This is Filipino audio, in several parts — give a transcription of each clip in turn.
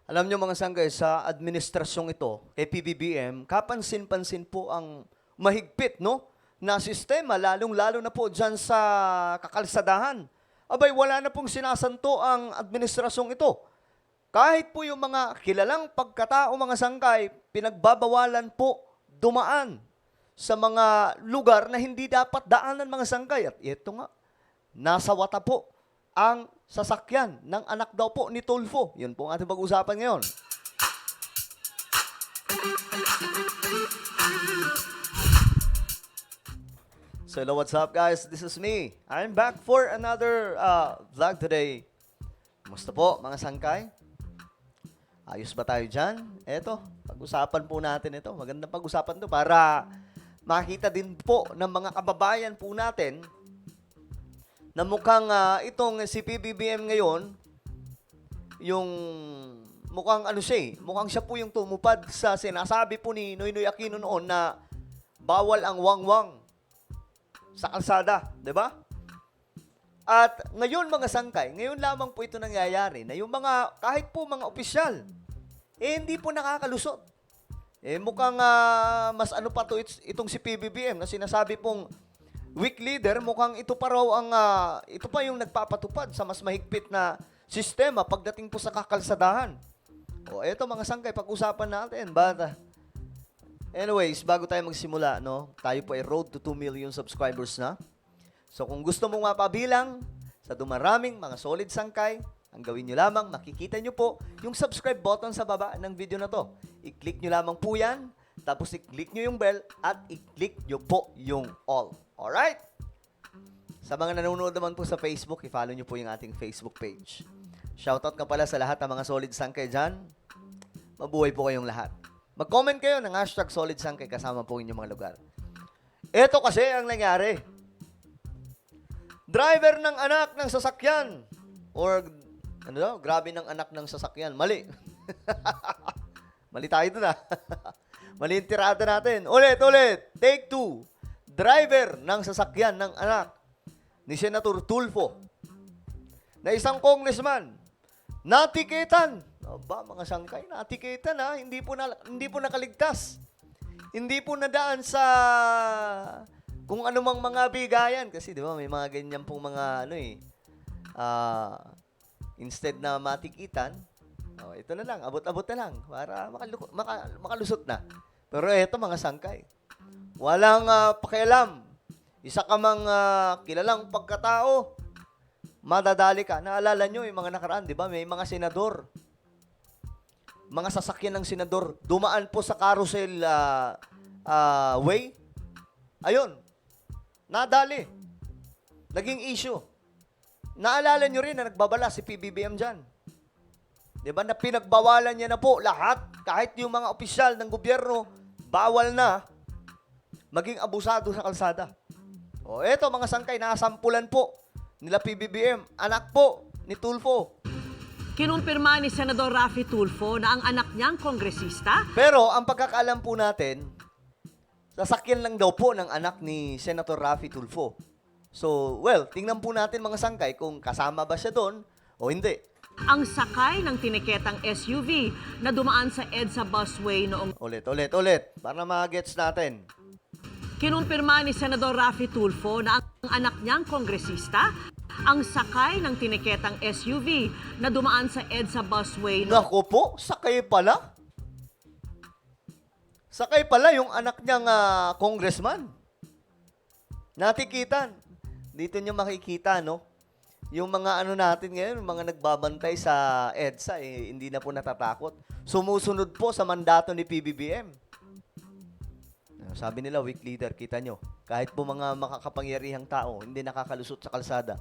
Alam nyo mga sanggay, sa administrasyong ito, PBBM, kapansin-pansin po ang mahigpit, no? Na sistema, lalong-lalo na po dyan sa kakalsadahan. Abay, wala na pong sinasanto ang administrasyong ito. Kahit po yung mga kilalang pagkatao mga sanggay, pinagbabawalan po dumaan sa mga lugar na hindi dapat daanan mga sanggay. At ito nga, nasa wata po ang sasakyan ng anak daw po ni Tulfo. Yun po ang ating pag-usapan ngayon. So hello, what's up guys? This is me. I'm back for another vlog today. Kumusta po mga sangkay? Ayos ba tayo dyan? Eto, pag-usapan po natin ito. Magandang pag-usapan to para makita din po ng mga kababayan po natin na mukhang itong si PBBM ngayon, yung mukhang ano siya, mukhang siya po yung tumupad sa sinasabi po ni Noynoy Aquino noon na bawal ang wangwang sa kalsada, di ba? At ngayon mga sangkay, ngayon lamang po ito nangyayari na yung mga, kahit po mga opisyal, hindi po nakakalusot. Mukhang mas ano pa to itong si PBBM na sinasabi pong weak leader, mukhang ito pa raw ang, ito pa yung nagpapatupad sa mas mahigpit na sistema pagdating po sa kakalsadahan. O eto mga sangkay, pag-usapan natin. But, anyways, bago tayo magsimula, no, tayo po ay road to 2 million subscribers na. So kung gusto mong mapabilang sa dumaraming mga solid sangkay, ang gawin nyo lamang, makikita nyo po yung subscribe button sa baba ng video na to. I-click nyo lamang po yan, tapos i-click nyo yung bell, at i-click nyo po yung all. Alright? Sa mga nanonood naman po sa Facebook, i-follow nyo po yung ating Facebook page. Shoutout ka pala sa lahat ng mga solid sangkay dyan. Mabuhay po kayong lahat. Mag-comment kayo ng hashtag solid sangkay kasama po inyong mga lugar. Ito kasi ang nangyari. Driver ng anak ng sasakyan. Or, ano daw, grabe ng anak ng sasakyan. Mali. Mali tayo dun Mali yung tirada natin. Ulit. Take 2. Driver ng sasakyan ng anak ni Senator Tulfo na isang congressman natikitan. Aba, mga sangkay, natikitan hindi po nakaligtas. Hindi po nadaan sa kung anumang mga bigayan kasi 'di ba may mga ganyan pong mga instead na matikitan, ito na lang, abot-abot na lang para makalusot na. Pero eto mga sangkay, walang pakialam. Isa ka mang kilalang pagkatao, madadali ka. Naalala nyo yung mga nakaraan, di ba? May mga senador. Mga sasakyan ng senador. Dumaan po sa carousel way. Ayun. Nadali. Naging issue. Naalala nyo rin na nagbabala si PBBM dyan. Di ba? Na pinagbawalan niya na po lahat. Kahit yung mga opisyal ng gobyerno, bawal na maging abusado sa kalsada. O eto mga sangkay, nasampulan po nila PBBM, anak po ni Tulfo. Kinumpirma ni Senador Raffy Tulfo na ang anak niyang kongresista. Pero ang pagkakaalam po natin, sasakyan lang daw po ng anak ni Senator Raffy Tulfo. So, well, tingnan po natin mga sangkay kung kasama ba siya doon o hindi. Ang sakay ng tiniketang SUV na dumaan sa EDSA busway noong... Ulit, para ma-gets natin. Kinumpirma ni Senador Raffy Tulfo na ang anak niyang kongresista ang sakay ng tiniketang SUV na dumaan sa EDSA busway. Naku po, sakay pala. Sakay pala yung anak niyang congressman. Natikitan. Dito niyo makikita, no? Yung mga ano natin ngayon, mga nagbabantay sa EDSA, hindi na po natatakot. Sumusunod po sa mandato ni PBBM. Sabi nila, weak leader, kita nyo. Kahit po mga makakapangyarihang tao, hindi nakakalusot sa kalsada.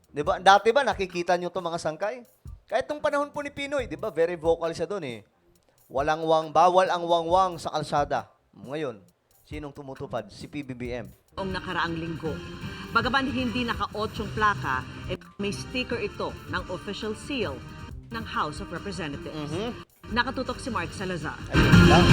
Diba? Dati ba, nakikita nyo to mga sangkay? Kahit nung panahon po ni Pinoy, diba, very vocal siya doon bawal ang wangwang sa kalsada. Ngayon, sinong tumutupad? Si PBBM. Noong nakaraang linggo. Bagaman hindi naka-8 plaka, may sticker ito ng official seal ng House of Representatives. Nakatutok si Mark Salazar. Ayun lang.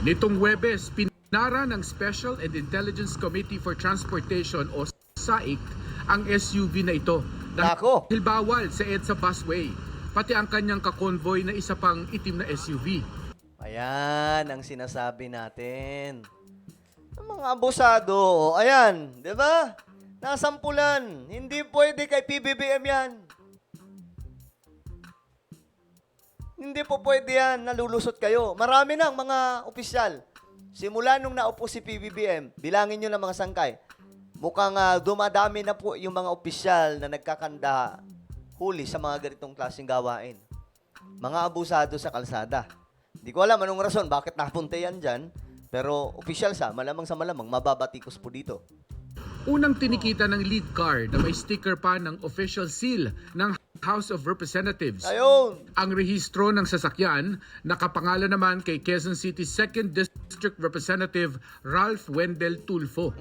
Nitong Huwebes, pinara ng Special and Intelligence Committee for Transportation o SAIC ang SUV na ito Nako. Dahil bawal sa EDSA busway, pati ang kanyang kakonvoy na isa pang itim na SUV. Ayan ang sinasabi natin. Ang mga abusado, ayan, di ba? Nasampulan. Hindi pwede kay PBBM yan. Hindi po pwede yan, nalulusot kayo. Marami ng mga opisyal. Simula nung naupo si PBBM, bilangin nyo ng mga sangkay. Mukhang dumadami na po yung mga opisyal na nagkakanda huli sa mga ganitong klaseng gawain. Mga abusado sa kalsada. Hindi ko alam anong rason bakit napunta yan dyan. Pero opisyal sa malamang mababatikos po dito. Unang tinikita ng lead car na may sticker pa ng official seal ng House of Representatives. Ayun! Ang rehistro ng sasakyan nakapangalan naman kay Quezon City 2nd District Representative Ralph Wendell Tulfo.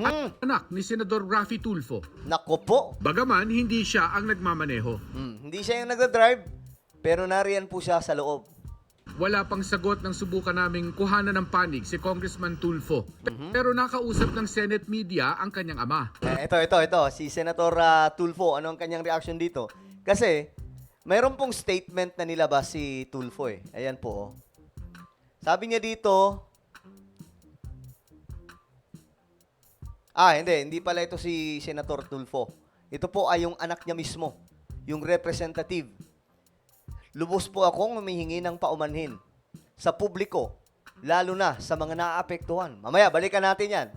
At anak ni Senador Raffy Tulfo. Nako po. Bagaman hindi siya ang nagmamaneho. Hindi siya yung nagda-drive, pero nariyan po siya sa loob. Wala pang sagot ng subukan naming kuhanan ng panig si Congressman Tulfo. Pero nakausap ng Senate media ang kanyang ama. Ito. Si Senator Tulfo, ano ang kanyang reaction dito? Kasi, mayroon pong statement na nilabas si Tulfo eh. Ayan po. Sabi niya dito, hindi pala ito si Senator Tulfo. Ito po ay yung anak niya mismo, yung representative. Lubos po akong humihingi ng paumanhin sa publiko, lalo na sa mga naaapektuhan. Mamaya, balikan natin yan.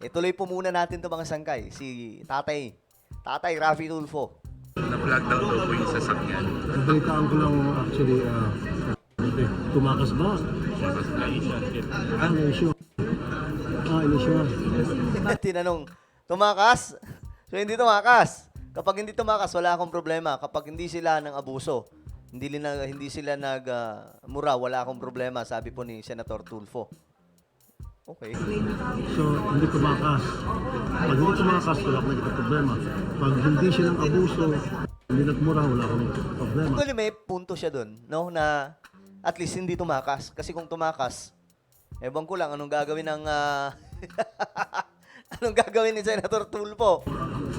Ituloy po muna natin ito mga sangkay. Si Tatay Raffy Tulfo. Na-flag down daw po yung sasakyan. Balitaan ko lang actually, tumakas ba? Issue. Tinanong, tumakas? So, hindi tumakas. Kapag hindi tumakas, wala akong problema. Kapag hindi sila ng abuso, hindi sila nagmura, wala akong problema, sabi po ni Senator Tulfo. Okay. So, hindi tumakas. Pag hindi tumakas, wala akong naging problema. Pag hindi siya ng abuso, hindi nagmura, wala akong problema. Actually, may punto siya dun, no? Na at least hindi tumakas. Kasi kung tumakas, ewan ko lang anong gagawin ng anong gagawin ni Senator Tulfo.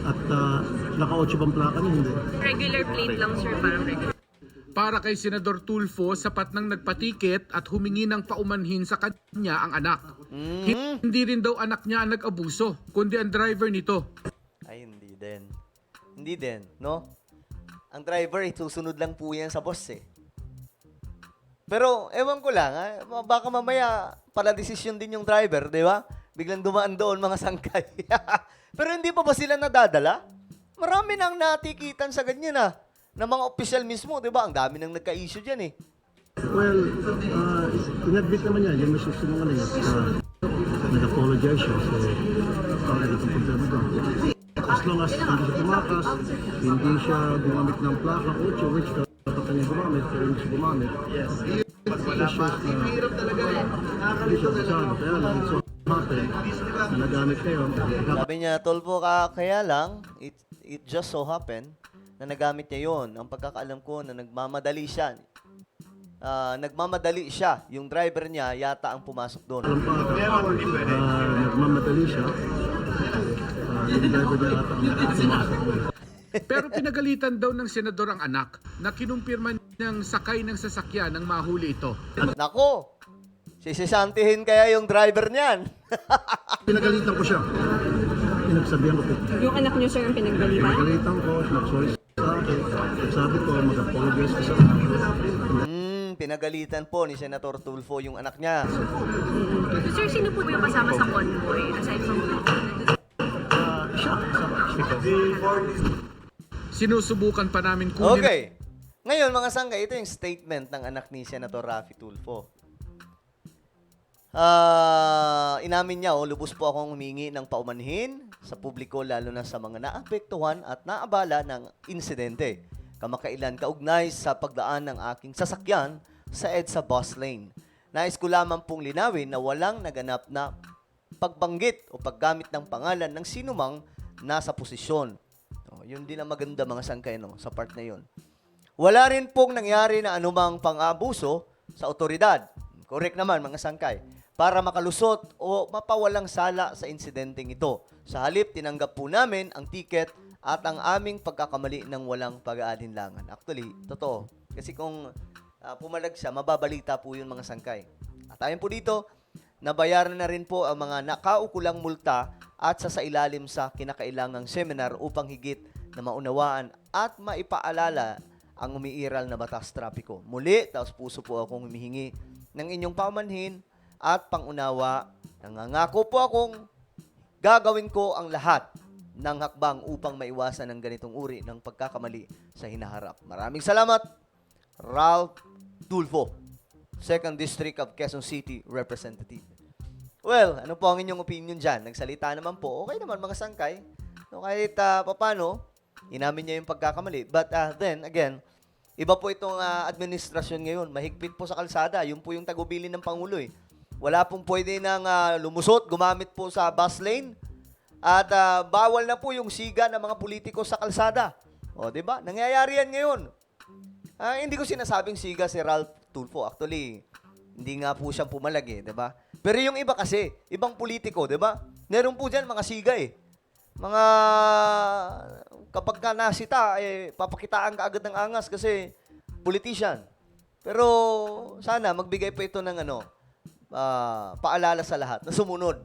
At naka-8 bang plaka niya, hindi. Regular plate lang, sir. Parang regular. Para kay Senador Tulfo, sapat nang nagpatikit at humingi ng paumanhin sa kanya ang anak. Hindi rin daw anak niya ang nag-abuso, kundi ang driver nito. Ay, hindi din. Hindi din, no? Ang driver, susunod lang po yan sa boss eh. Pero, ewan ko lang, baka mamaya pala desisyon din yung driver, di ba? Biglang dumaan doon mga sangkay. Pero hindi pa ba sila nadadala? Marami nang natikitan sa ganyan na mga opisyal mismo, di ba? Ang dami nang nagka-issue dyan eh. Well, in-admit naman niya, yung may susunungan niya. Nag-apologize siya. So, wala itong problema doon. As long as hindi siya tumakas, hindi siya gumamit ng plaka, 8, which dapat niya gumamit, pero hindi siya gumamit. It's just hindi siya kasama. Kaya lang, it's so happen, na nagamit kayo. Sabi niya, Tolpo, kaya lang, it just so happened na nagamit niya yon. Ang pagkakaalam ko na nagmamadali siya. Yung driver niya yata ang pumasok doon. Alam pa, nagmamadali siya. Yung driver niya ata ang pumasok doon. Pero pinagalitan daw ng senador ang anak na kinumpirma niyang sakay ng sasakyan nang mahuli ito. Nako, sisisantihin kaya yung driver niyan. Pinagalitan ko siya. Pinagsabihan ko. Yung anak niyo, sir, ang pinagbalitan? Pinagalitan ko, nag-sorry sa akin. Sabi ko, mag-apologize ka sa akin. Pinagalitan po ni Senator Tulfo yung anak niya. Sir, sino po yung kasama sa convoy? Aside from Siya. Sinusubukan pa namin kunin Okay. Ngayon, mga sangkay, ito yung statement ng anak ni Senator Raffy Tulfo. Inamin niya, lubos po akong humingi ng paumanhin sa publiko, lalo na sa mga naapektuhan at naabala ng insidente. Kamakailan kaugnay sa pagdaan ng aking sasakyan sa EDSA bus lane. Nais ko lamang pong linawin na walang naganap na pagbanggit o paggamit ng pangalan ng sinumang nasa posisyon. Yun din ang maganda mga sangkay sa part na yun. Wala rin pong nangyari na anumang pang-abuso sa otoridad. Correct naman mga sangkay. Para makalusot o mapawalang sala sa insidenteng ito. Sa halip, tinanggap po namin ang ticket at ang aming pagkakamali ng walang pag-aalinlangan. Actually, totoo. Kasi kung pumalag siya, mababalita po yun mga sangkay. At ayon po dito, nabayaran na rin po ang mga nakaukulang multa at sasailalim sa kinakailangang seminar upang higit na maunawaan at maipaalala ang umiiral na batas trapiko. Muli, taos puso po akong humihingi ng inyong pamanhin at pangunawa. Nangangako po akong gagawin ko ang lahat ng hakbang upang maiwasan ang ganitong uri ng pagkakamali sa hinaharap. Maraming salamat, Ralph Tulfo, 2nd District of Quezon City Representative. Well, ano po ang inyong opinion dyan? Nagsalita naman po, okay naman mga sangkay. So, kahit papano, inamin niya yung pagkakamali. But then, again, iba po itong administrasyon ngayon. Mahigpit po sa kalsada. Yun po yung tagubilin ng Pangulo eh. Wala pong pwede nang lumusot, gumamit po sa bus lane. At bawal na po yung siga ng mga politiko sa kalsada. O, di ba? Nangyayari yan ngayon. Hindi ko sinasabing siga si Ralph Tulfo. Actually, hindi nga po siyang pumalag eh, di ba? Pero yung iba kasi, ibang politiko, di ba? Meron po dyan mga siga eh. Mga, kapag ka nasita, papakitaan ka agad ng angas kasi politician. Pero, sana, magbigay po ito ng paalala sa lahat na sumunod.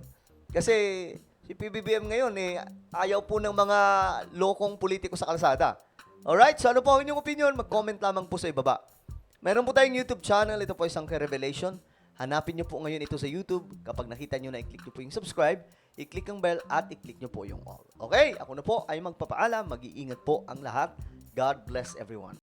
Kasi, si PBBM ngayon, ayaw po ng mga lokong politiko sa kalsada. Alright? So, ano po ang inyong opinion? Mag-comment lamang po sa ibaba. Meron po tayong YouTube channel. Ito po isang Revelation. Hanapin nyo po ngayon ito sa YouTube. Kapag nakita nyo na, i-click nyo po yung subscribe, i-click ang bell, at i-click nyo po yung all. Okay? Ako na po ay magpapaalam. Mag-iingat po ang lahat. God bless everyone.